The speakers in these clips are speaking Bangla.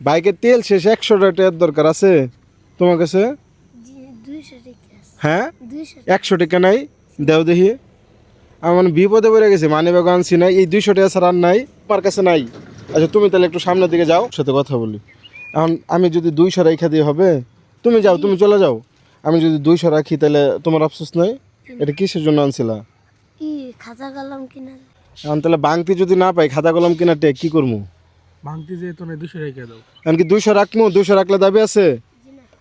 বাইকের তেল শেষ, 100 টাকার দরকার আছে তোমার কাছে? হ্যাঁ 100 টাকা নাই, দেও দেখি। আমার বিপদে পড়ে গেছে, মানি ব্যাগ আনছি নাই, এই 200 টাকা ছাড়া আর নাই আমার কাছে নাই। আচ্ছা তুমি তাহলে একটু সামনের দিকে যাও, সাথে কথা বলি। এখন আমি যদি 200 রাখা দিয়ে হবে? তুমি যাও, তুমি চলে যাও। আমি যদি 200 রাখি তাহলে তোমার আফসোস নাই? এটা কিসের জন্য আনছিলা? খাতা কলম কিনা। এখন তাহলে বাংতি যদি না পাই, খাতা কলম কিনা টেক কি করবো? ভাঙতি যে তো 200 রেখে দাও। আমি কি 200 রাখবো? 200 রাখলে দাবি আছে?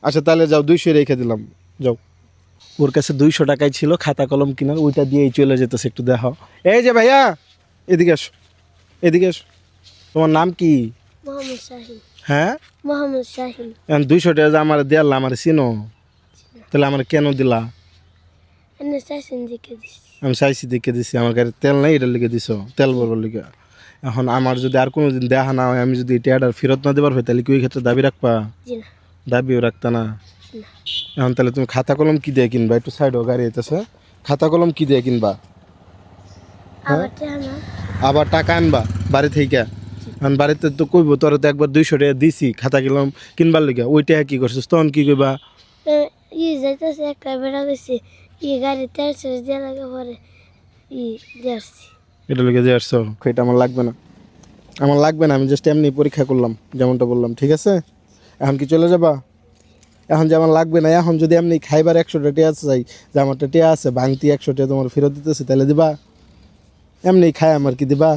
আচ্ছা তাহলে যাও, 200 রেখে দিলাম, যাও। ওর কাছে 200 টাকাই ছিল খাতা কলম কিনার, ওইটা দিয়েই চলে যেতেছে। একটু দেখাও। এই যে ভাইয়া, এদিকে আসো, এদিকে আসো। তোমার নাম কি? মোহাম্মদ শাহিন। হ্যাঁ মোহাম্মদ শাহিন। এখন 200 টাকা যে আমার দেয়াল, আমার চিনো? তাহলে আমার কেন দিলা? এনে শাহিন দিকে দিছি। আমি চাইছি দেখে দিছি, আমার গাড়ির তেল নাই, এটার লিখে দিছো, তেল ভরবার লিখে। এখন আমার যদি আর কোনো দিন দেখা না হয়, আমি যদি এটা অর্ডার ফেরত না দেবার হয়, তাহলে কি ওই ক্ষেত্রে দাবি রাখবা? জি না। দাবিও রাখতা না? এখন তাহলে তুমি খাতা কলম কি দিয়ে কিনবা? একটু সাইডও গাড়ি হইতেছে, খাতা কলম কি দিয়ে কিনবা? আবার টাকা আনবা বাড়ি থেকে? এখন বাড়িতে তো কইবো তোর তো একবার 200 টাকা দিছি খাতা কলম কিনবার লিগা, ওই টাকা কি করছিস তখন কি কইবা? যাইতেছে একটা বেড়া গেছি, গাড়ি তেল শেষ দিয়ে লাগে পরে দেখছি। এটা লিখে দিয়ে আসছো? এটা আমার লাগবে না, আমার লাগবে না, আমি জাস্ট এমনি পরীক্ষা করলাম যেমনটা বললাম, ঠিক আছে? এখন কি চলে যাবা? এখন যে আমার লাগবে না, এখন যদি এমনি খাইবার 100 টাকা আছে চাই, যে আমারটা টিয়া আছে ভাঙতি 100 টাকা তোমার ফেরত দিতেছে, তাহলে দিবা? এমনি খাই আমার কি দিবা?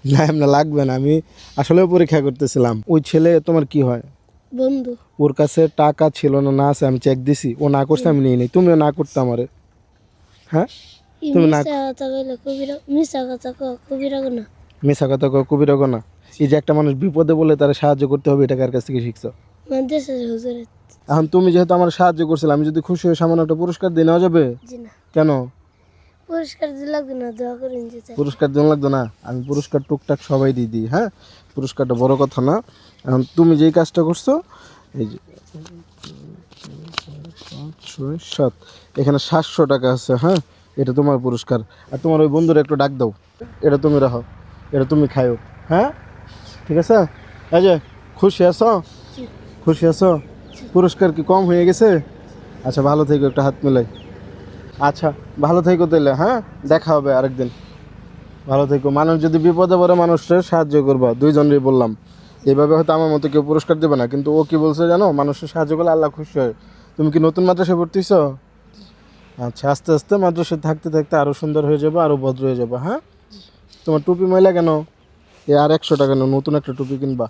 না এমনি লাগবে না, আমি আসলে পরীক্ষা করতেছিলাম। ওই ছেলে তোমার কি হয়? বন্ধু। ওর কাছে টাকা ছিল না, না আছে, আমি চেক দিছি, ও না করছে আমি নিয়ে নিই, তুমিও না করতে আমারে। হ্যাঁ তুমি না, মিশা কথা কবিরা না। মিশা কথা কবির না। এই যে একটা মানুষ বিপদে বলে তারা সাহায্য করতে হবে, এটা কার কাছ থেকে শিখছো? দেশের হুজুরের। এখন তুমি যেহেতু আমার সাহায্য করছিলে, আমি যদি খুশি হয়ে সামান্য একটা পুরস্কার দিয়ে নেওয়া যাবে? জি না। কেন পুরস্কার দিতে লাগবে না, দোয়া করেন যেতে। পুরস্কার দেওয়া লাগতো না? আমি পুরস্কার টুকটাক সবাই দিয়ে দিই, হ্যাঁ, পুরস্কারটা বড় কথা না। এখন তুমি যেই কাজটা করছো, এই যে 7, এখানে 700 টাকা আছে, হ্যাঁ, এটা তোমার পুরস্কার। আর তোমার ওই বন্ধুরা একটু ডাক দাও, এটা তুমি রাখো, এটা তুমি খাইও, হ্যাঁ ঠিক আছে? এই যে খুশি আছো? খুশি আছো? পুরস্কার কি কম হয়ে গেছে? আচ্ছা ভালো থেকো, একটা হাত মেলাই। আচ্ছা ভালো থেকো তাহলে, হ্যাঁ দেখা হবে আরেকদিন। ভালো থেকো। মানুষ যদি বিপদে পড়ে মানুষের সাহায্য করবা, দুইজনেরই বললাম। এইভাবে হয়তো আমার মতো কেউ পুরস্কার দেবে না, কিন্তু ও কি বলছে জানো? মানুষের সাহায্য করলে আল্লাহ খুশি হয়। তুমি কি নতুন মাদ্রাসায় ভর্তিছ? আচ্ছা আস্তে আস্তে মাদ্রাসায় থাকতে থাকতে আরও সুন্দর হয়ে যাবে, আরও ভদ্র হয়ে যাবে, হ্যাঁ। তোমার টুপি ময়লা কেন? আর 100 টাকা নতুন একটা টুপি কিনবা।